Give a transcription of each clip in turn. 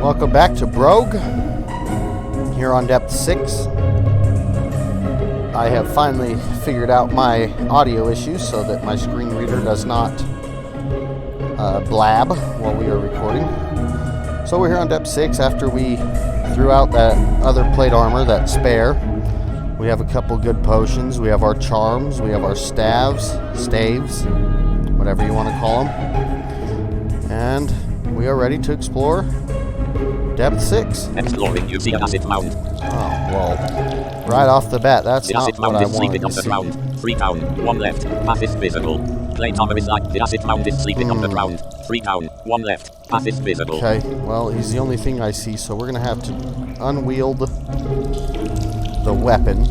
Welcome back to Brogue, here on Depth 6. I have finally figured out my audio issues so that my screen reader does not blab while we are recording. So we're here on Depth 6 after we threw out that other plate armor, that spare. We have a couple good potions, we have our charms, we have our staves, whatever you want to call them. And we are ready to explore Depth 6. Exploring using acid mound. Oh, well, right off the bat, that's the not acid what mound I is wanted sleeping to on the see. ground. 3 down, 1 left. Path is visible. Plate armor is like the acid mound is sleeping on the ground. 3 down, 1 left. Path is visible. Okay, well, he's the only thing I see, so we're going to have to unwield the weapon.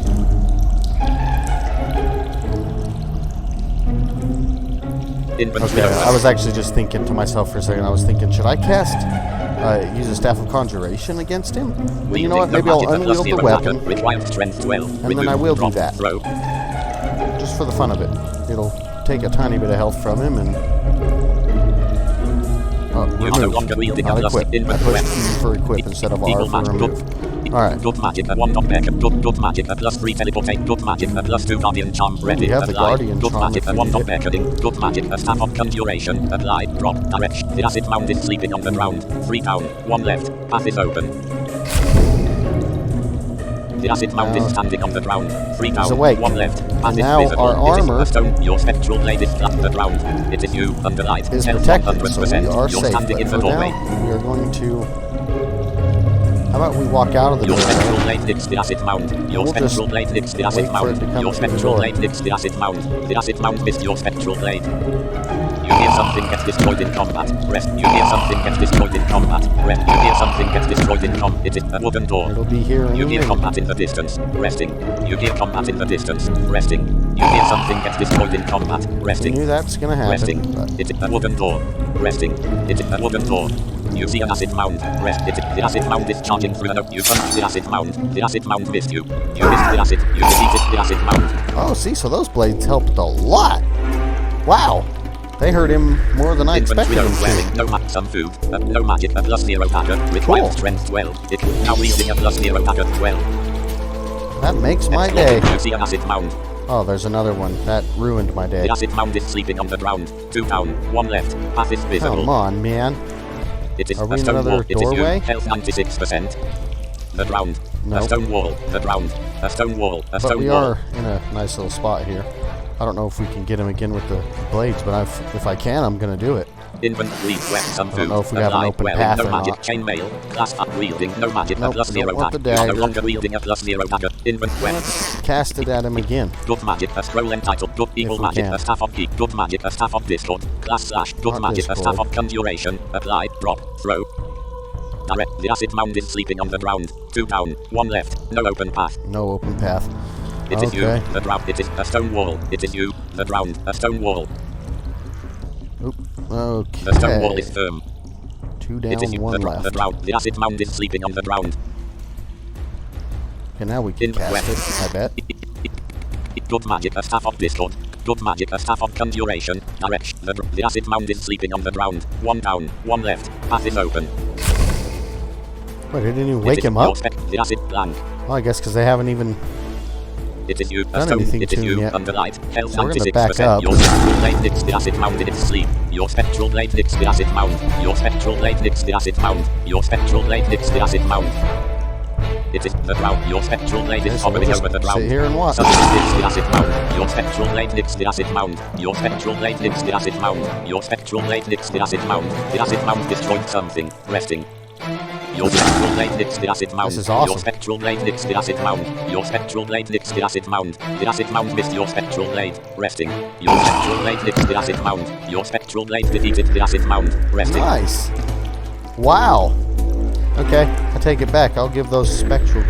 Okay, I was actually just thinking to myself for a second, I was thinking, should I cast, use a Staff of Conjuration against him? But you know what, maybe I'll unwield the weapon, and then I will do that. Just for the fun of it. It'll take a tiny bit of health from him, and... remove, not equip. I pushed E for equip instead of R for remove. Alright. Dot magic at 1 dot back, dot magic at plus 3 teleportate, dot magic at plus 2 guardian charm, ready, we have the guardian dot charm magic at 1 dot beckoning, dot magic at staff of conjuration, apply, drop, direction, the acid mound is sleeping on the ground, 3 down, 1 left, path is open. The acid mound is standing on the ground, 3 down, 1 left, path is visible, our armor it is stone, your spectral blade is flat the ground, it is you, under light, is health protected, so we are you're safe, standing in the but for doorway. now, we are going to... How about we walk out of the door? Your spectral blade licks the acid mound. Your spectral blade licks the acid mound. Your spectral blade licks the acid mound. The acid mound missed your spectral blade. You hear something gets destroyed in combat. Rest. You hear something gets destroyed in combat. Rest. You hear something gets destroyed in combat. It is a wooden door. It'll be here in You hear combat in the distance. Resting. You hear combat in the distance. Resting. You hear something gets destroyed in combat. Resting. I knew that's gonna happen. Resting. It is a wooden door. Resting. It is a wooden door. You see an acid mound. Rest. The acid mound is charging through an oak. You punched the acid mound. The acid mound missed you. You missed the acid. You defeated the acid mound. Oh, see, so those blades helped a lot. Wow. They hurt him more than I expected them to. No some food. No magic. A plus 0 packet. Required strength 12. It now wielding a plus 0 packet 12. That makes my day. You see an acid mound. Oh, there's another one. That ruined my day. The acid mound is sleeping on the ground. 2 down, 1 left. Path is visible. Come on, man. It is Are we a in stone another wall. It is doorway? you. Health 96%. The ground. Nope. A stone wall. The ground. A stone wall. A stone But we wall. are in a nice little spot here. I don't know if we can get him again with the blades, but if I can, I'm gonna do it. Inventory, some food. I don't know if we have an open path no or magic, not. chainmail, class up wielding, no magic, Nope, a plus 0 don't want pack. the You are no dagger. longer wielding a plus 0 dagger. Inventory. Let's cast it at him again. Dot magic, a scroll entitled Dot Evil we Magic, can. a staff of geek, Dot magic, a staff of discord, class slash, Dot Not magic, a staff Discord. of conjuration, apply, drop, throw. Direct, the acid mound is sleeping on the ground. 2 down, 1 left, no open path. No open path. It is you, Okay. the ground, it is a stone wall. It is you, the ground, a stone wall. Oop. Okay. The stone wall is firm. 2 It is down, you, 1 the left. ground, the acid mound is sleeping on the ground. Okay, now we can cast it, I bet. Dot magic, a staff of discord. Dot magic, a staff of conjuration. Direction. The acid mound is sleeping on the ground. 1 down, 1 left. Path is open. Wait, it didn't even wake him up? The acid blank. Well, I guess because they haven't even... It is you, done anything it to is him you, yet. under light. Health So we're gonna 96%. back up. Your spectral blade licks the acid mound in its sleep. Your spectral blade licks the acid mound. Your spectral blade licks the acid mound. Your spectral blade licks the acid mound. It is the ground. Your spectral blade is So we'll hovering just over the ground. sit here and watch. Something licks the acid mound. Your spectral blade licks the acid mound. Your spectral blade licks the acid mound. Your spectral blade licks the acid mound. The acid mound destroyed something. Resting. Your spectral blade licks the acid mound. This is awesome. Your spectral blade licks the acid mound. Your spectral blade licks the acid mound. The acid mound missed your spectral blade. Resting. Your spectral blade licks the acid mound. Your spectral blade defeated the acid mound. Resting. Nice. Wow. Okay, I take it back. I'll give those spectral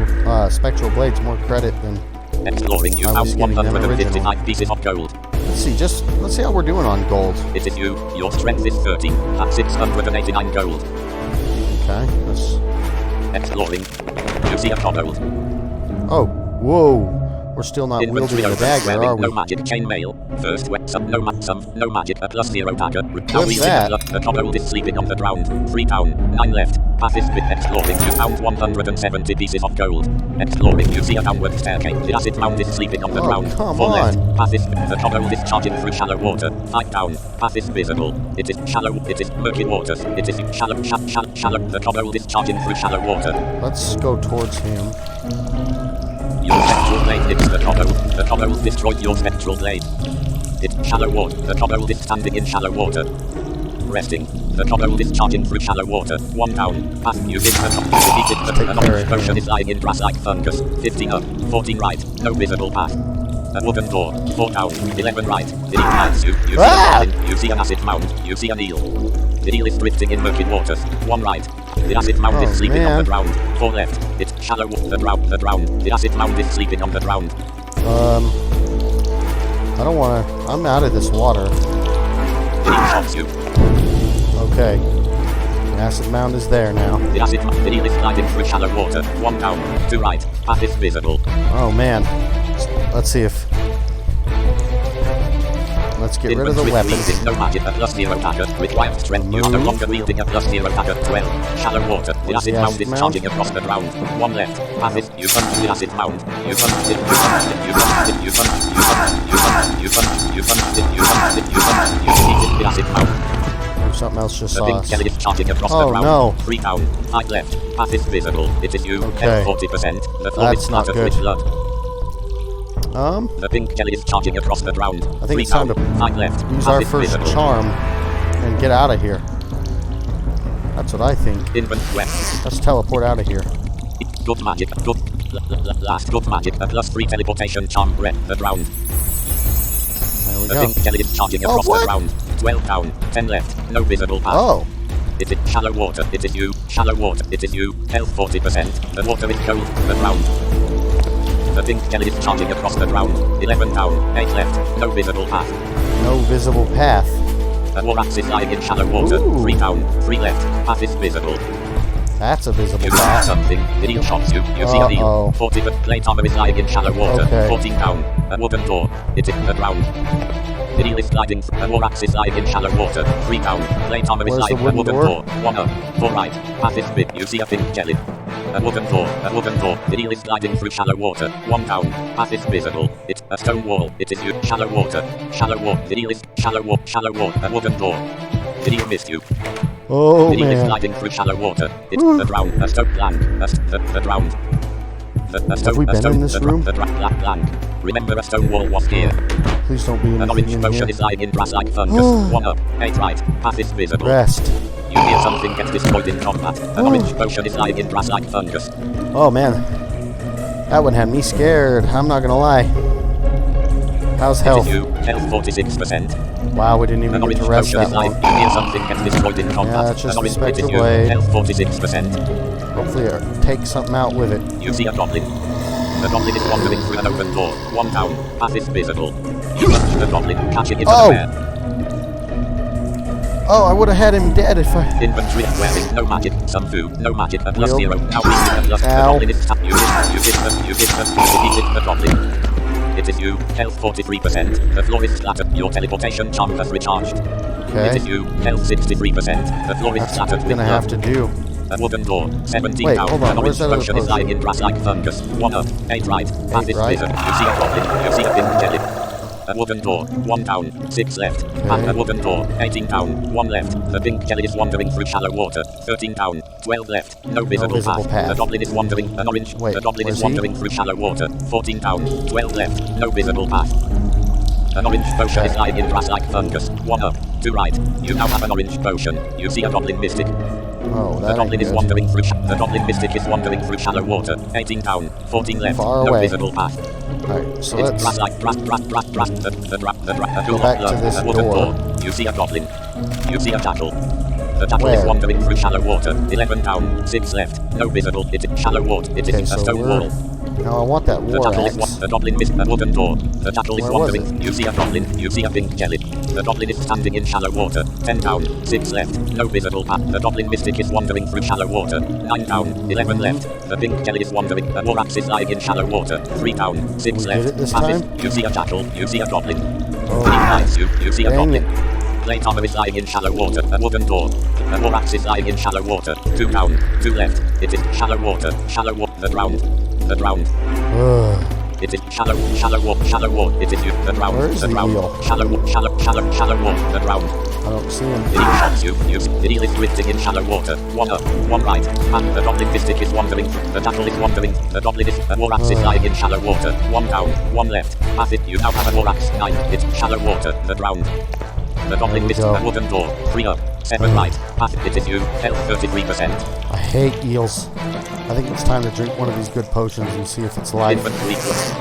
blades more credit than... Exploring, you I was found getting them 159 original. pieces of gold. Let's see how we're doing on gold. It is you. Your strength is 13 at 689 gold. Okay, let's... Exploring. You see a kobold. Oh, whoa. We're still not Inventory wielding the open. dagger, Webbing, are we? no magic. Chainmail. First wet. Some no magic. A +0 dagger. Now What's that? The kobold is sleeping on the ground. 3 down. 9 left. Path is bit exploring. You found 170 pieces of gold. Exploring. You see a downward staircase. The acid mound is sleeping on the ground. Come 4 left. on. Path is the kobold is charging through shallow water. 5 down. Path is visible. It is shallow. It is murky waters. It is shallow. The kobold is charging through shallow water. Let's go towards him. Your spectral blade hits the kobold. The kobold destroyed your spectral blade. It's shallow water. The kobold is standing in shallow water. Resting. The kobold is charging through shallow water. 1 down. Pass. You hit the top. You defeated the orange potion is lying in grass like fungus. 15 up. 14 right. No visible path. A wooden door. 4 down. 11 right. It ignites you. You see a mountain. You see an acid mound. You see an eel. The eel is drifting in murky waters. 1 right. The acid mound is sleeping on the ground. 4 left. It's shallow water. The ground. The acid mound is sleeping on the ground. I don't want to. I'm out of this water. The eel shocks you. Okay. The acid mound is there now. The eel is sliding through shallow water. 1 down. 2 right. Path is visible. Oh man. Let's see if. Let's get rid of the weapons. No magic. A +0 dagger. Required strength. You are no longer wielding a +0 dagger. 12. Shallow water. The acid mound is charging across the ground. 1 left. Path is. You punch the acid mound. You punch it. You punch it. You punch it. You punch it. You punch it. You punch it. You punch it. You punch it. You defeated the acid mound. Something else just saw The pink us. jelly is charging across the ground. No. 3 down. 5 left. Path is visible. It is you. Okay. 40%. The floor is splattered with blood. The pink jelly is charging across the ground. I think it's time to 5 left. use Path our is first visible. charm and get out of here. That's what I think. Let's teleport out of here. Good magic. Good. Last good magic. A +3 teleportation charm. Red. The ground. There we The go. pink jelly is charging across the ground. 12 down. 10 left. No visible path. Oh. It is shallow water. It is you. Shallow water. It is you. Health 40%. The water is cold. The ground. The pink jelly is charging across the ground. 11 down. 8 left. No visible path. No visible path. The Morax is lying in shallow water. Ooh. 3 down. 3 left. Path is visible. That's a visible You see path. something. The eel shocks you. You see an eel. Uh-oh. 40 but plate armor is lying in shallow water. Okay. 14 down. A wooden door. It is the ground. The eel is sliding. The Morax is lying in shallow water. 3 down. Plate armor is Where's the lying. A wooden wooden door? door. 1 up. 4 right. Path is big. You see a pink jelly. A wooden door. A wooden door. The eel is sliding through shallow water. 1 down. Path is visible. It's a stone wall. It is you. Shallow water. Shallow water. The eel is shallow water. Shallow water. A wooden door. The eel missed you. Oh The eel is man. sliding through shallow water. It's the ground. A stone land. The ground. Have we been in this room? The land. Remember, a stone wall was here. Please don't be An orange anything in potion here. is lying in grass like fungus. 1 up. 8 right. Path is visible. Rest. You hear something get destroyed in combat. An orange potion is lying in grass like fungus. Oh man. That one had me scared. I'm not gonna lie. How's It health? is you. Health 46%. Wow, we didn't even An get orange to rest potion that is lying. long. You hear something get destroyed in combat. it's just An orange the it is spectral you. blade. Health 46%. Hopefully it take something out with it. You see a goblin. The goblin is wandering through an open door. 1 down. Path is visible. You punch the goblin, catching it Oh! unaware. Oh, I would have had him dead if I... Inventory wearing. No magic. Some food. No magic. A Wheel. +0. Now reaching a plus. The Ow. goblin is tapped. You hit them. You defeated the goblin. It is you. Health 43%. The floor is splattered. Your teleportation charm has recharged. Okay. It is you. Health 63%. The floor is That's what splattered I'm with gonna have blood. to do. A wooden door. 17 Wait, down. hold on, An where's orange that other potion is lying potion? in grass like fungus. 1 up. 8 right. Path 8 is right. visible. You see a goblin. You see a pink jelly. A wooden door. 1 down. 6 left. Okay. A wooden door. 18 down. 1 left. The pink jelly is wandering through shallow water. 13 down. 12 left. No visible, visible path. The goblin is wandering. An orange. Wait, the goblin where's is he? wandering through shallow water. 14 down. 12 left. No visible path. An orange potion is lying in grass like fungus. 1 up. 2 right. You now have an orange potion. You see a goblin mystic. Oh, The that ain't goblin is good. wandering through. The goblin mystic is wandering through shallow water. 18 down. 14 left. Far no away. visible path. Alright, so It's let's... grass like grass. Go back to this door. You see a goblin. You see a jackal. The jackal is Where? wandering through shallow water. 11 down. 6 left. No visible. It is shallow water. It is Okay, a so stone we're wall. No, I want that The war turtle is axe. the goblin missed a wooden door. The turtle is Where was wandering. You see a goblin. You see a pink jelly. The goblin is standing in shallow water. 10 down, 6 left. No visible path. The goblin mystic is wandering through shallow water. 9 down, 11 left. The pink jelly is wandering. The war axe is lying in shallow water. 3 down, 6 We left. did it this Path is- time? You see a turtle. You see a goblin. Oh, He finds you. You see a dang goblin. it. Plate armor is lying in shallow water. A wooden door. The war axe is lying in shallow water. 2 down, 2 left. It is shallow water. Shallow water. The drowned. The drowned. Ugh. It is shallow water. It is you. The drowned. Where's The the drowned. eel? Shallow water. The drowned. I don't see him. The eel shots you. The eel is drifting in shallow water. 1 up, 1 right. And the goblin mystic is wandering. The turtle is wandering. The goblin is. The war axe is lying in shallow water. 1 down, 1 left. Pass it. You now have a war axe. 9. It's shallow water. The drowned. The goblin missed go. a wooden door. 3 up, 7 right. Pass it. It is you. Health 33%. I hate eels. I think it's time to drink one of these good potions and see if it's life. Inventory plus.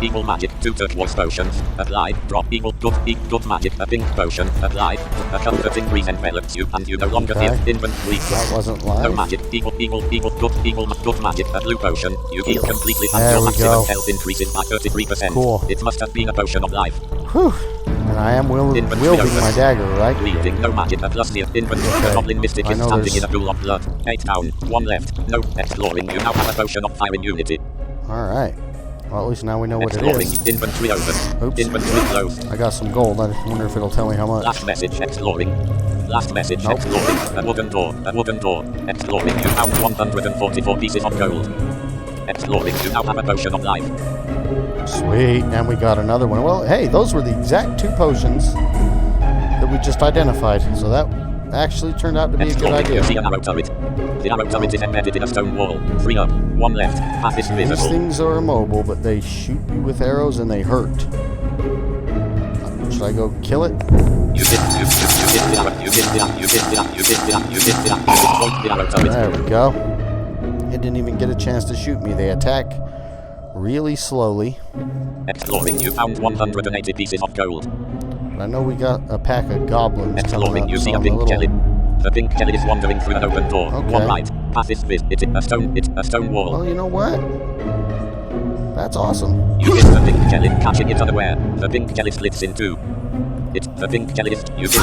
Equal magic. 2 turquoise potions. Applied. Drop equal good magic. A pink potion. Applied. A comforting breeze envelops you and you no longer feel Okay. inventory That plus. wasn't No live. magic. Good magic. A blue potion. You heal completely and There your we maximum go. health increases by 33%. Cool. It must have been a potion of life. Whew. And I am wielding my dagger, right? Reading no magic. A plus the inventory. Okay. The goblin mystic I is know standing there's- in a pool of blood. 8 down. 1 left. No exploring. You now have a potion of fire immunity. Alright. Well, at least now we know what it Exploring. is. Inventory open. Oops. Inventory closed. I got some gold. I wonder if it'll tell me how much. Last message exploring. Last message Nope. exploring. A wooden door. A wooden door. Exploring. You found 144 pieces of gold. Exploring. You now have a potion of life. Sweet. And we got another one. Well, hey, those were the exact 2 potions that we just identified. So that actually turned out to be a good Exploring. You see idea. an arrow turret. The arrow turret is embedded in a stone wall. 3 up. 1 left. Path is These visible. things are immobile, but they shoot you with arrows and they hurt. Should I go kill it? You hit the arrow. You hit the arrow. You hit the arrow. You hit the arrow. You hit the arrow. You hit point the arrow turret. There we go. It didn't even get a chance to shoot me. They attack really slowly. Exploring. You found 180 pieces of gold. I know we got a pack of goblins coming Exploring. up, You so see a I'm pink jelly. little... The pink jelly is wandering through an open door. Okay. 1 right. Path is vis. It's a stone wall. Well, you know what? That's awesome. You hit the pink jelly, catching it unaware. The pink jelly splits in 2. It's the pink jelly is you hit the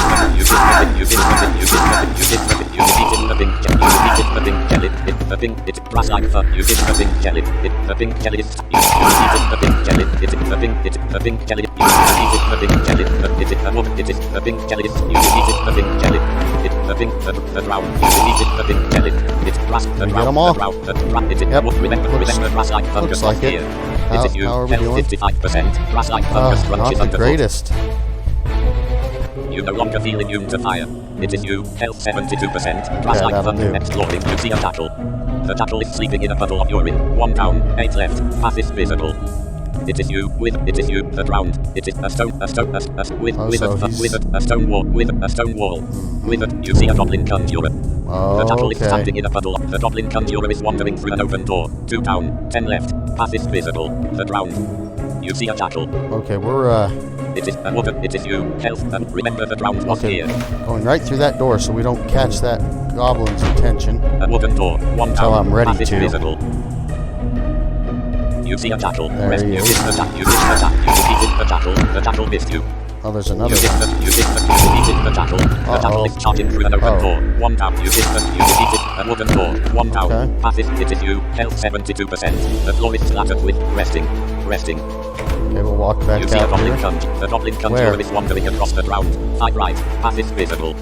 pink jelly. You hit the pink jelly. It's the pink. It's brass like fur. You hit the pink jelly. It's the pink jelly is you hit the pink jelly. It's the pink. It's the pink jelly. You hit the pink jelly. It's a woman. It is the pink jelly. You hit the pink jelly. It's the pink. The drown. You hit the pink jelly. It's brass. The We get drown. them all? The drown. The drown. It's Yep. Remember brass like Looks fungus like was it. here. How It is you. are we doing? 55%. Brass like fungus Not crunches the underfoot. greatest. You no longer feel immune to fire. It is you. Health 72%. Brass Okay, like that'll thunder. do. Exploring. You see a turtle. The turtle is sleeping in a puddle of urine. 1 down. 8 left. Path is visible. It is you. It is you. The drowned. It is a stone wall. With it. You see a goblin conjurer. The turtle is Okay. standing in a puddle. The goblin conjurer is wandering through an open door. 2 down. 10 left. Path is visible. The drowned. You see a turtle. Okay, we're It is a woman. It is you. Health. And remember the drowned was okay, here. going right through that door so we don't catch that goblin's attention. A wooden door. 1 Until down. I'm ready Path is to. visible. You see a turtle. There Rest. he You is. hit the turtle. You hit the turtle. You defeated the turtle. The turtle missed you. Oh, there's You another hit one. the turtle. The turtle is charging through an open Oh. door. 1 down. You defeated a wooden door. 1 down. Okay. Path is. It is you. Health 72%. The floor is splattered with resting. Okay, we'll walk back You see a out goblin here. conjurer. The goblin Where? conjurer is wandering across the ground. 5 right. Path is visible.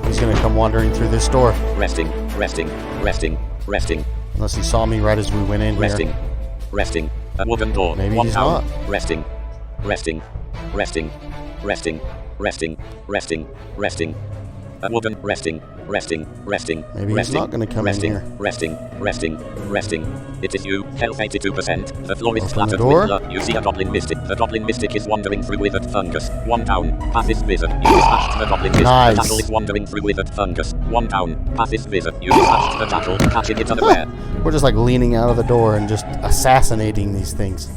He's gonna come wandering through this door. Resting. Unless he saw me right as we went in here. Resting. A wooden door. Maybe 1 he's down. not. Resting. A wooden resting. Maybe he's not gonna come in here. Resting. It is you. Health 82%. The floor is Open the splattered door. with blood. You see a goblin mystic. The goblin mystic is wandering through withered fungus. 1 down. Path is wizard. You dispatched the goblin mystic. Nice. The turtle is wandering through withered fungus. 1 down. Path is wizard. You dispatched the turtle, catching it unaware. We're just like leaning out of the door and just assassinating these things.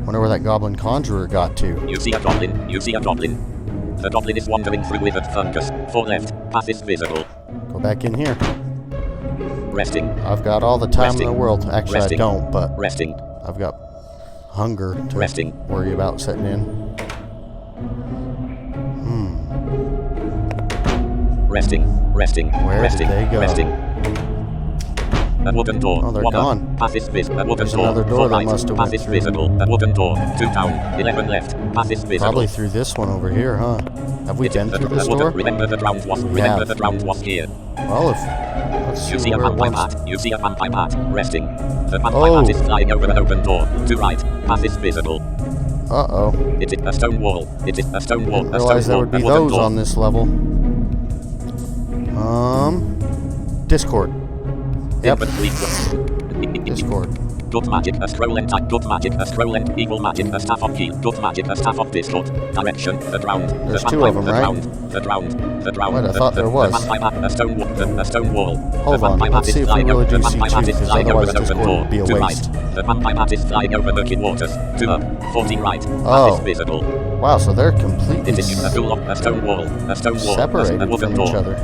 Wonder where that goblin conjurer got to. You see a goblin. The goblin is wandering through withered fungus. 4 left. Path is visible. Go back in here. Resting. I've got all the time in the world. Actually, Resting. I don't, but Resting. I've got hunger to Resting. worry about setting in. Resting. Where did they go? A wooden door. Oh, they're gone. Path is visible. A wooden There's door. another door 4 that right. must have Path went is through. visible. A wooden door. 2 down. 11 left. Path is visible. Probably through this one over here, huh? Have we been through this door? Remember the ground was. We Remember have. the ground was here. Well, let's You see see a where it vampire wants. mat. You see a vampire mat. Resting. The vampire mat is flying over an open door. To right. Path is visible. Uh-oh. It is a stone wall. It is a stone wall. Didn't realize there would be those on this level. Discord. Yep. Discord. Good magic, a scroll and type. Good magic, a scroll and evil magic, a staff of heal. Good magic, a staff of discord. Direction, the ground. There's the two of them, the right? ground, the ground, the ground. Wait, I thought there was. The vampire mat, a stone wall. A stone wall. Hold on, let's see if we really do see two, because otherwise Discord would be a to waste. right. The vampire mat is flying over murky waters. To up, 14 right. Oh. Path is visible. Wow, so they're completely It is a tool of a stone wall. A stone wall. separated a wooden from each door. other.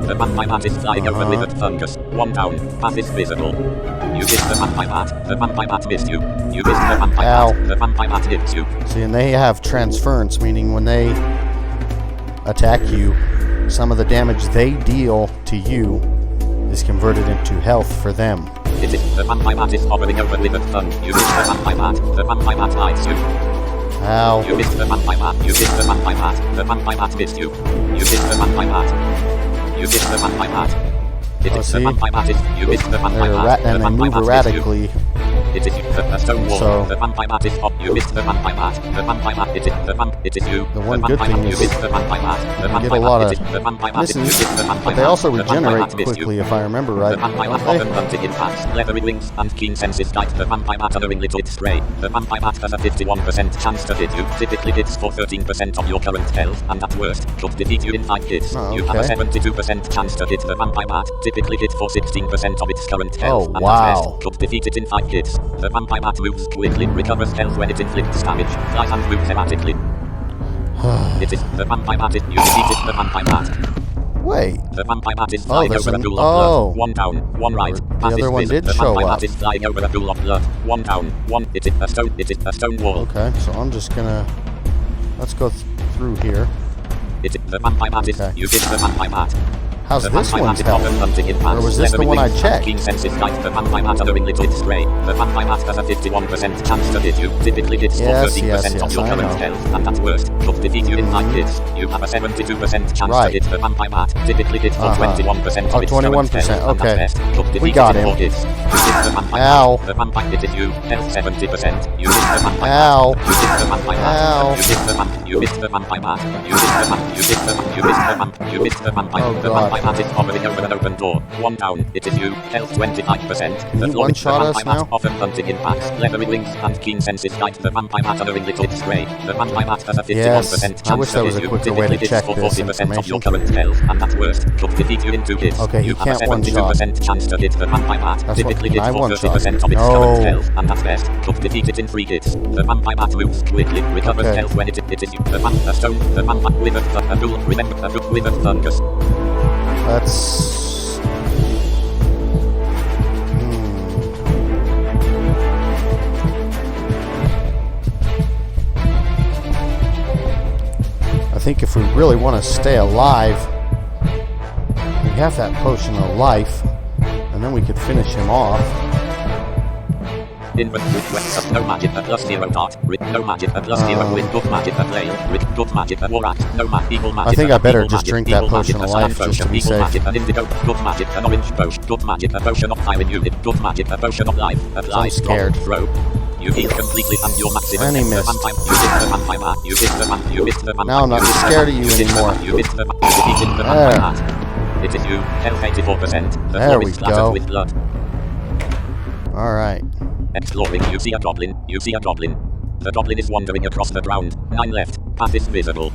The vampire mat is flying over withered fungus. 1 down. Path is visible. You missed the vampire mat. The vampire mat missed you. You missed the vampire Ow. mat. The vampire mat hits you. See, and they have transference, meaning when they attack you, some of the damage they deal to you is converted into health for them. It is the vampire mat is hovering over withered fungus. You missed the vampire mat. The vampire mat hides you. Ow. You missed the vampire mat. You missed the vampire mat. The vampire mat missed you. You missed the vampire mat. You missed the vampire mat. It is the see? vampire mat. You missed the vampire They're mat. and The they vampire move mat missed you. erratically. It is you, the stone wall. So- The vampire mat is up. You missed the vampire mat. The vampire mat. It is the It is you. The one good vampire thing mat. is You missed the vampire mat. The you get a vampire lot mat. of It is the vampire mat. You misses, missed the vampire but they mat. also The vampire regenerate mat missed you. quickly, if I remember right. The vampire mat Don't often they? hunting in packs, leathery wings, and keen senses guide the vampire mat unerringly to its prey. The vampire mat has a 51% chance to hit you. Typically hits for 13% of your current health, and at worst, could defeat you in 5 hits. Oh, You have a okay. 72% chance to hit the vampire mat. Typically hit for 16% of its current health, Oh, and wow. at best, could defeat it in 5 hits. The vampire mat moves quickly, recovers health when it inflicts damage, flies and moves erratically. It is the vampire mat. You defeated the vampire mat. Wait. The vampire mat is flying there's over a an- pool of oh. blood. 1 down, 1 right. The Path is other one visible. did The show vampire up. mat is flying over a pool of blood. 1 down, 1. It is a stone. It is a stone wall. Okay, so I'm just gonna... Let's go through here. It is the vampire mat. Okay. You did the vampire mat. How's The this vampire one's mat is often health? hunting in Or packs, was this the leathery one I wings, and checked? keen senses guide the vampire mat unerringly to its prey. The vampire mat has a 51% chance to hit you. Typically hits for Yes, 13% yes, of your I current know. health, and at worst, could defeat you in 5 hits. You have a 72% chance Right. to hit the vampire mat. Typically hits for 21% Oh, of its current 21%, health, and okay. at best, could defeat We got it in him. 4 hits. You hit the vampire Ow. mat. The vampire it is you. Health 70%. You hit the vampire Ow. mat. You hit the vampire Ow. mat. You hit the vampire. You missed the vampire mat. You missed the vampire. You missed the vampire. You missed the vampire. You missed the vampire. Oh, The God. vampire mat is hovering over an open door. 1 down. It is you. Health 25%. Can The you floor one-shot the us vampire mat now? often hunting in packs, leathery wings, and keen senses guide the vampire mat unerringly to its prey. The vampire mat has a 51% Yes, chance I wish to there was hit a you. quicker way Typically to hits check for this 40% of your information. current health, and at worst, could defeat you in 2 hits. Okay, you he have a can't one-shot. 72% chance to hit the vampire mat. That's Typically what- hits I for one-shot. 30% of its No. current health, and at best, could defeat it in 3 hits. The vampire mat moves quickly, recovers Okay. health when it is you. The vampire stone, the vampire withered, a duel, remember, a duel, withered fungus. Let's... I think if we really want to stay alive, we have that potion of life, and then we could finish him off. Inventory requests of no magic at +0 dot. No magic at +0 with good magic at lail. Good magic at war axe. No magic. Evil magic. I think I better evil just magic, drink that evil potion magic, of a life sand just to potion, be evil safe. magic, an indigo. Good magic. An orange potion. Good magic. A potion of fire unit. Good magic. A potion of life. Apply. I'm scared. Throw. You heal completely and your maximum. And he The missed. vampire. You missed the vampire mat. You missed the vampire. You missed the vampire. Now I'm not You missed the scared of vampire. you missed the anymore. vampire. You missed the vampire. You defeated the There. vampire mat. It is you. Health 84%. The There floor we is splattered go. with blood. Alright. Exploring, you see a goblin. You see a goblin. The goblin is wandering across the ground. 9 left. Path is visible.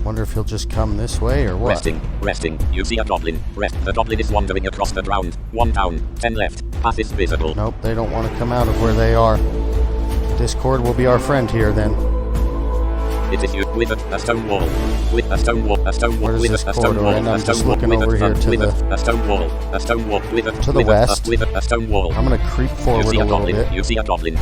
Wonder if he'll just come this way or what? Resting. You see a goblin. Rest. The goblin is wandering across the ground. 1 down. 10 left. Path is visible. Nope, they don't want to come out of where they are. Discord will be our friend here then. It is you. With a stone wall. With a stone wall. A stone wall. Where's With this a stone corridor? wall. And I'm A stone just wall. looking With over here to with the a stone wall. A stone wall. With a to the with west. With a stone wall. I'm gonna creep You forward see a a little goblin. bit. You see a goblin.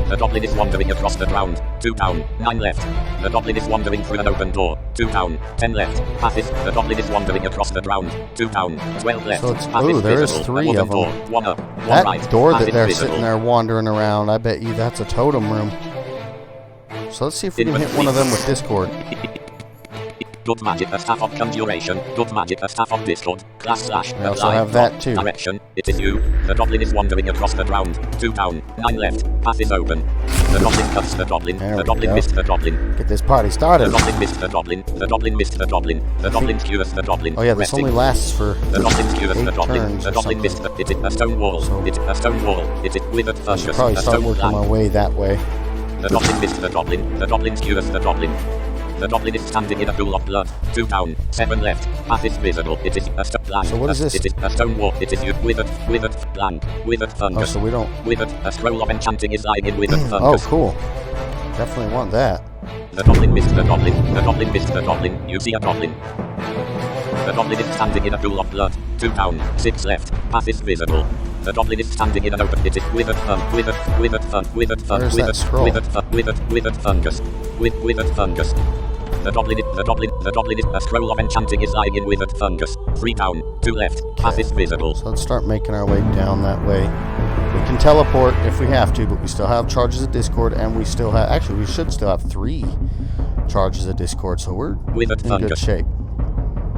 The goblin is wandering across the ground. 2 down, 9 left. The goblin is wandering through an open door. 2 down, 10 left. Passes. The goblin is wandering across the ground. 2 down, 12 left. So it's, Passes there is visible. 3 Open of them. door. 1 up, 1 That right. door that Passes they're visible. sitting there wandering around, I bet you that's a totem room. So let's see if we can hit one of them with Discord. Good magic, a staff of conjuration. Good magic, a staff of discord. Class slash. I also have that too. Direction. It is you. The goblin is wandering across the ground. 2 down, 9 left. Path is open. The goblin cuts the goblin. There The we goblin go. missed the goblin. Get this party The started. goblin missed the goblin. The goblin missed the goblin. The goblin cures the goblin. Oh yeah, this Resting. only lasts for The goblin cures the 8 goblin. turns The or goblin something. missed the. It is a stone wall. So- It is a stone wall. It is with a I fungus. should probably A start stone working my plant. way that way. The goblin missed the goblin. The goblin cures the goblin. The goblin is standing in a pool of blood. 2 down, 7 left. Path is visible. It is a stone blank. So what is this? It is a stone wall. It is you. Withered blank. Withered Oh, fungus. so we don't... Withered. A scroll of enchanting is lying in withered Oh, fungus. cool. Definitely want that. The goblin missed the goblin. The goblin missed the goblin. You see a goblin. The goblin is standing in a pool of blood. 2 down, 6 left. Path is visible. The goblin is standing in an open. It is withered Where's that scroll? withered fungus. Withered fungus. The goblin is a scroll of enchanting is lying in withered fungus. 3 down, 2 left. Path is visible. So let's start making our way down that way. We can teleport if we have to, but we still have charges of Discord, and we still have... Actually, we should still have 3 charges of Discord, so we're Withered in good fungus. shape.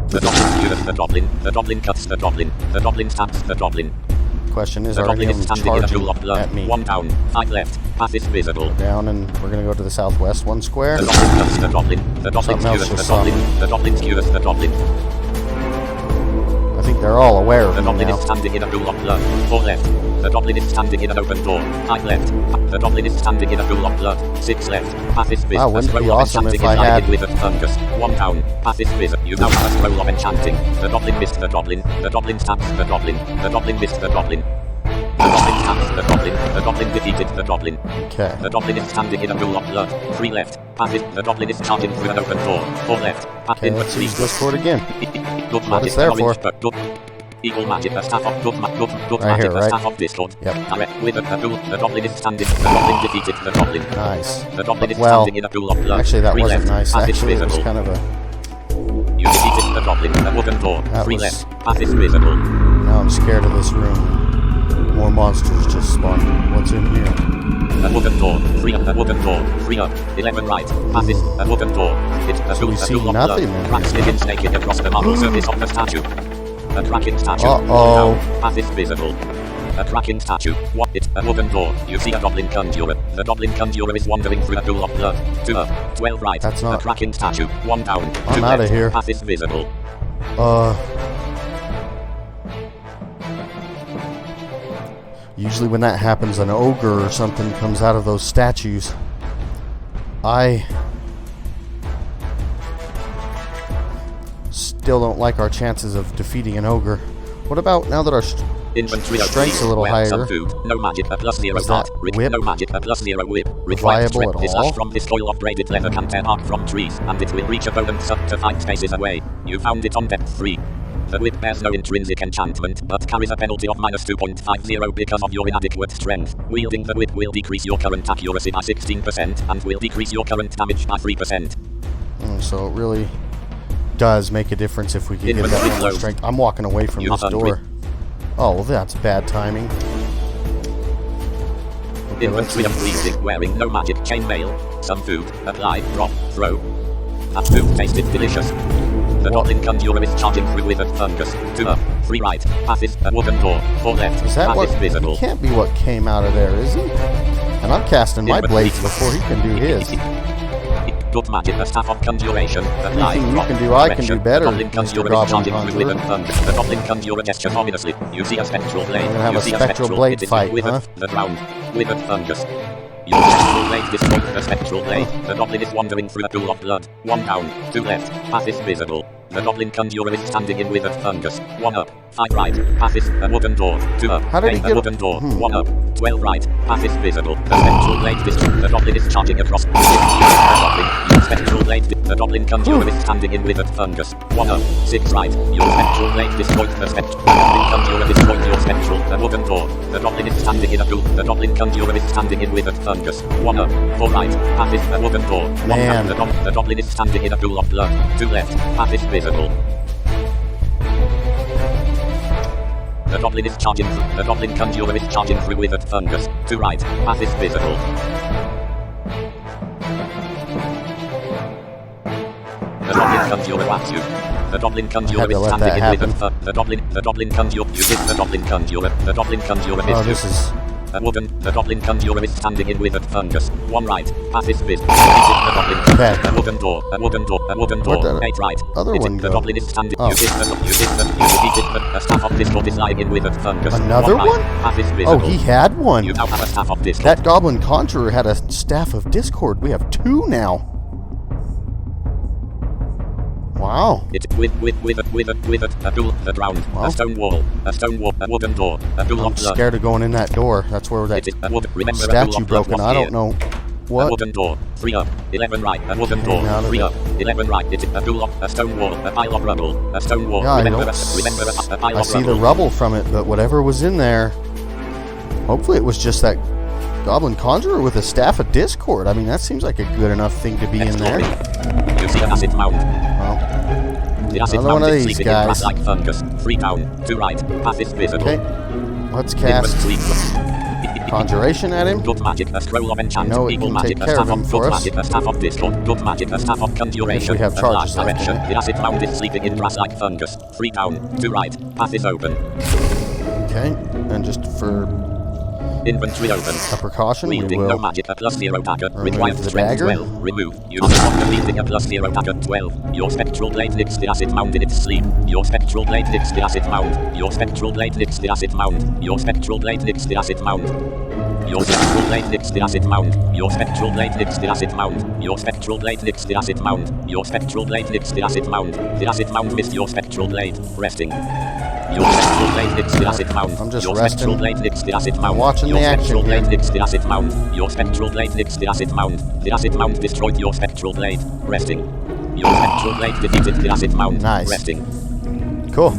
The goblin cures the goblin. The goblin cuts the goblin. The goblin stabs the goblin. Question is, The are any goblin of is them standing in a pool charging of at blood. me? 1 down, 5 left. Path is visible. Down, and we're going to go to the southwest 1 square. The goblin cuts the goblin. The goblin Something else cures the just saw goblin. me. The goblin cures the goblin. I think they're all aware of The me goblin now. is standing in a pool of blood. 4 left. The goblin is standing in an open door. 5 left. The goblin is standing in a pool of blood. 6 left. Path is visible. Wow, wouldn't it be awesome if I had... Withered fungus. 1 down. Path is visible. You now have a scroll of enchanting. The goblin missed the goblin. The goblin stabs the goblin. The goblin missed the goblin. The goblin stabs the goblin. The goblin defeated the goblin. Okay. The goblin is standing in a pool of blood. 3 left. Path is... The goblin is charging through an open door. 4 left. Path Okay, in let's between. use Discord again. Good What magic. it's there orange, for. good. Evil magic, a staff of good Right magic, here, a right? staff of discord. Yep. Direct with a pool. The goblin is standing. The goblin defeated the goblin. Nice. The goblin is Well, standing in a pool of blood. actually, that 3 wasn't left. nice. Path is Actually, it was visible. kind of a... You defeated the goblin. A wooden door. That 3 was- left. Path is visible. Now I'm scared of this room. More monsters just spawned. What's in here? A wooden door. 3 up. A wooden door. 3 up. 11 right. Path is a wooden door. It's a So we pool see of blood. nothing in Cracks here. begin snaking across the marble surface of the statue. A cracking statue. Uh-oh. Down. Path is visible. A cracking statue. What? It's a wooden door. You see a goblin conjurer. The goblin conjurer is wandering through a pool of blood. 2 up. 12 right. That's not- A cracking statue. 1 down. 2 I'm left. outta here. Path is visible. Usually when that happens, an ogre or something comes out of those statues. I still don't like our chances of defeating an ogre. What about now that our Inventory strength's a little well, higher? some food. No magic, a +0 Is that part. whip No magic, a +0 whip. Required viable strength at is all? from this coil of braided leather can tear bark from trees, and it will reach opponents up to 5 spaces away. You found it on depth 3. The whip bears no intrinsic enchantment, but carries a penalty of -2.50 because of your inadequate strength. Wielding the whip will decrease your current accuracy by 16% and will decrease your current damage by 3%. So it really does make a difference if we can get that Inventory much closed. strength. I'm walking away from You this are hungry. door. Oh, well, that's bad timing. Okay, let's Inventory of see. freezing, wearing no magic, chainmail, some food, apply, drop, throw. That food tasted delicious. The What? goblin conjurer is charging through withered fungus. 2 up, 3 right, path is a wooden door, 4 left, Is that path what? is visible. It can't be what came out of there, is it? And I'm casting my blades before he can do his. Good magic, a staff of conjuration, apply, Anything you drop, can do, I can direction. do better, The goblin Mr. conjurer is Goblin charging through Conjurer. withered fungus. The goblin conjurer gestures ominously. You see a spectral blade. We're gonna have You a see spectral blade it is fight, withered, huh? The ground, withered fungus. Your spectral blade destroyed the spectral blade. The goblin is wandering through a pool of blood. 1 down, 2 left, path is visible. The goblin conjurer is standing in withered fungus. 1 up, 5 right, path is a wooden door. 2 up, How did he a get wooden door. 1 up, 12 right, path is visible. The spectral blade destroyed. The goblin is charging across. The goblin, your spectral blade. The goblin conjurer is standing in withered fungus. 1 up, 6 right, your spectral blade destroyed the spectral. The goblin conjurer destroyed your spectral. The wooden door. The goblin is standing in a pool. The goblin conjurer is standing in withered fungus. 1 up, 4 right, path is a wooden door. 1 Man. up, the goblin is standing in a pool of blood. 2 left, path is visible. The goblin is charging through. The goblin conjurer is charging through withered fungus. 2 right, path is visible. The goblin conjurer whacks you. The goblin conjurer is standing in withered fungus. The goblin conjurer. You hit the goblin conjurer. The goblin conjurer missed you. Oh, this is... The goblin conjurer is standing in withered fungus. 1 right, path is visible. The goblin. Okay. A wooden door. A wooden door. A wooden door. Where'd the 8 right. other one The go? goblin is standing. Oh. You defeated the staff of Discord is lying in withered fungus. Another 1 right, one? path is Oh, visible. he had one. You now have a staff of Discord. That goblin conjurer had a staff of discord. We have 2 now. Wow. It's withered, a pool, the ground, Well. a stone wall, a wooden door, a pool I'm of blood. scared of going in that door. That's where that It is a wood, remember a pool statue of blood broken. was I here. don't know A what. wooden door, 3 up, 11 right, a wooden Getting door, out of 3 it. up, 11 right, it's a pool of, a stone wall, a pile of rubble, a stone wall, Yeah, remember I a pile I of see rubble. the rubble from it, but whatever was in there, hopefully it was just that goblin conjurer with a staff of discord. I mean, that seems like a good enough thing to be in there. You see an acid mound. Well, The acid another one mound of is these sleeping in guys. grass like fungus. 3 down, 2 right, path is visible. okay. Let's Inward cast sleep. conjuration at him. Good magic, a scroll of enchant, know it evil can magic, take a care staff of him of for good us. magic, a staff of discord, good magic, a staff of conjuration, If we have a charges blast left in direction. it. The acid mound is sleeping in grass like fungus. 3 down, 2 right, path is open. Okay. And just for Inventory open. a precaution, we Wielding no will magic, a +0 dagger. remove Required the strength dagger. 12. Remove. Use the wielding a +0 dagger 12. Your spectral blade licks the acid mound in its sleep. Your spectral blade licks the acid mound. Your spectral blade licks the acid mound. Your spectral blade licks the acid mound. Your spectral blade licks the acid mound. Your spectral blade licks the acid mound. Your spectral blade licks the acid mound. Your spectral blade licks the acid mound. The acid mound missed your spectral blade. Resting. Your spectral blade licks the acid mound. I'm just Your resting. spectral blade licks the acid mound. watching Your the action spectral blade here. licks the acid mound. Your spectral blade licks the acid mound. The acid mound destroyed your spectral blade. Resting. Your spectral blade defeated the acid mound. Nice. Resting. cool.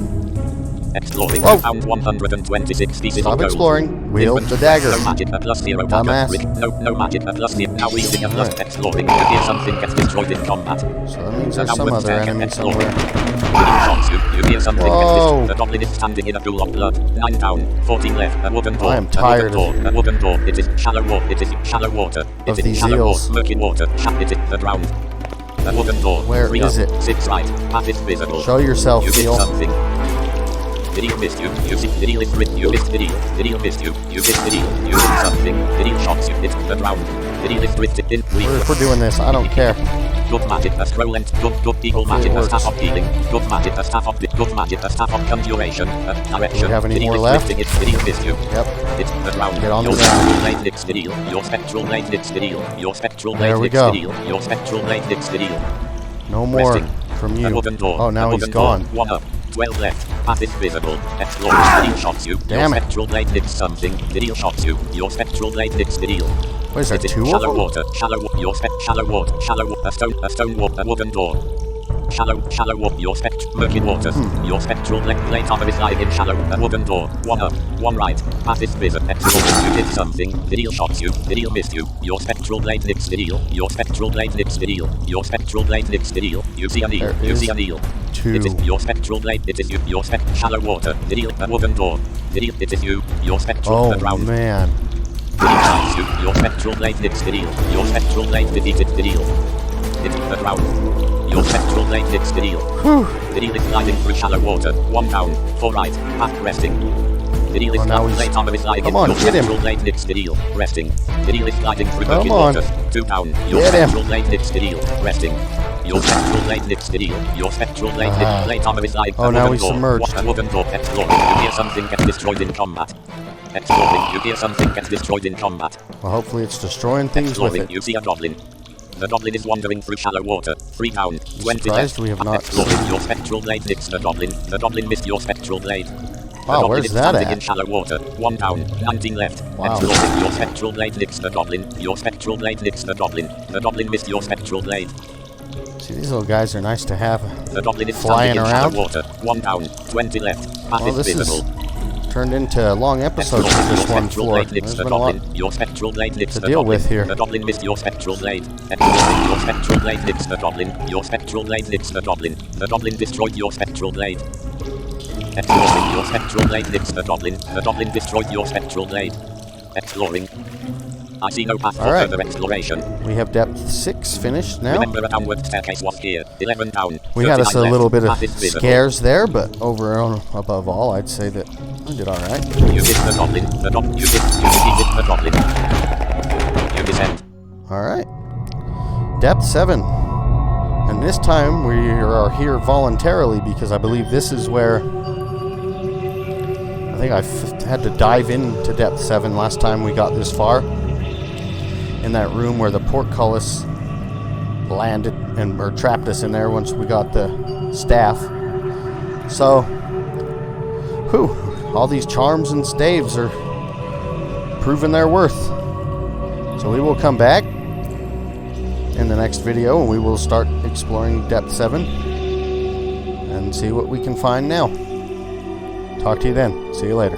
Exploring. Whoa. Found 126 pieces Stop of gold. exploring. Wield the dagger. No magic, a +0 Dumbass. dagger. No magic, a +0. Now wielding a plus. Alright. Exploring. You hear something gets destroyed in combat. So that means there's Now some with other tech, enemy exploring. somewhere. Shots you. You hear something gets Whoa. destroyed. The goblin is standing in a pool of blood. 9 down, 14 left. A wooden door. I am tired a wooden door. A wooden door. It is shallow water. It is shallow water. It Of is these shallow eels. water. Murky water. It is the ground. A wooden door. Where 3 is up, it? 6 right. Path is visible. Show yourself, You did eel. something. The deal missed you. You see, the deal is written. You missed the deal. The deal missed you. You missed the deal. You did something. The deal shocks you. It's the ground. The deal is drifted in. If we're doing this, I don't care. Good magic, a scroll and good evil Hopefully magic, it a staff works. of healing. Good magic, a staff of good magic, a staff of conjuration. Direction. Do we have any The deal more is left? drifting. It's the deal missed you. Yep. It's the ground. Get on Your the ground. spectral blade licks the deal. Your spectral blade licks the deal. Your spectral blade There we licks go. the deal. Your spectral blade licks the deal. No more Resting. from A you. wooden door. Oh, now a he's wooden door. gone. 1 up. 12 left. Path is visible. Explore. The deal shots you. Damn Your it. spectral blade licks something. The deal shots you. Your spectral blade licks the deal. What is there, It is 2 of shallow them? water. Shallow water. Your shallow water. Shallow water. A stone water. A wooden door. Shallow water. Your murky waters. Your spectral blade armor is lying in shallow. A wooden door. 1 up. 1 right. Path is visible. Explore. You did something. The deal shots you. The deal missed you. Your spectral blade licks the deal. Your spectral blade licks the deal. Your spectral blade licks the deal. You see a deal. There You is see a deal. 2. It is your spectral blade. It is you. Your shallow water. The deal. A wooden door. The deal. It is you. Your spectral Oh, ground. man. The deal shines you. Your spectral blade licks the deal. Your spectral blade defeated the deal. It's the ground. Your spectral blade licks the deal. Whew. The deal is gliding through shallow water. 1 down, 4 right, path resting. The deal is Oh, now gliding. he's- Blade armor is lying Come in. on, Your get him. spectral blade licks the deal. Resting. The deal is gliding through Come murky on. waters. 2 down. Your Get him. spectral blade licks the deal. Resting. Your spectral blade licks the deal. Your spectral blade licks. Blade armor is lying. Oh, a now wooden he's door. submerged. A wooden door. Explore. You hear something get destroyed in combat. Exploring. You hear something gets destroyed in combat. Well, hopefully it's destroying things with Exploring. it. You see a goblin. The goblin is wandering through shallow water. 3 down. 20 Surprised left. we have not Exploring. seen- Your spectral blade nicks the goblin. The goblin missed your spectral blade. Wow, where's that standing at? in shallow water. 1 down. 19 left. Wow. Exploring. Your spectral blade nicks the goblin. Your spectral blade nicks the goblin. The goblin missed your spectral blade. See, these little guys are nice to have The goblin is flying standing in around. shallow water. 1 down. 20 left. Path Oh, is this is visible. turned into a long episode for Exploring. this Your one spectral floor. blade nicks There's the been a lot. goblin. Your spectral blade nicks to the deal goblin. with here. The goblin missed your spectral blade. Exploring. Your spectral blade nicks the goblin. Your spectral blade nicks the goblin. The goblin destroyed your spectral blade. Exploring. Your spectral blade nicks the goblin. The goblin destroyed your spectral blade. Exploring. I see no path for Alright. further exploration. We have depth 6 finished now. Remember a downward staircase was here. 11 down. We had us a 39 little left. bit of Path is visible. scares there, but over and above all, I'd say that we did alright. You hit the goblin. The goblin. You defeated the goblin. You descend. Alright. Depth 7. And this time we are here voluntarily because I believe this is where I think I had to dive into depth 7 last time we got this far. In that room where the portcullis landed or trapped us in there once we got the staff. So, whew, all these charms and staves are proving their worth. So we will come back in the next video and we will start exploring depth 7 and see what we can find now. Talk to you then. See you later.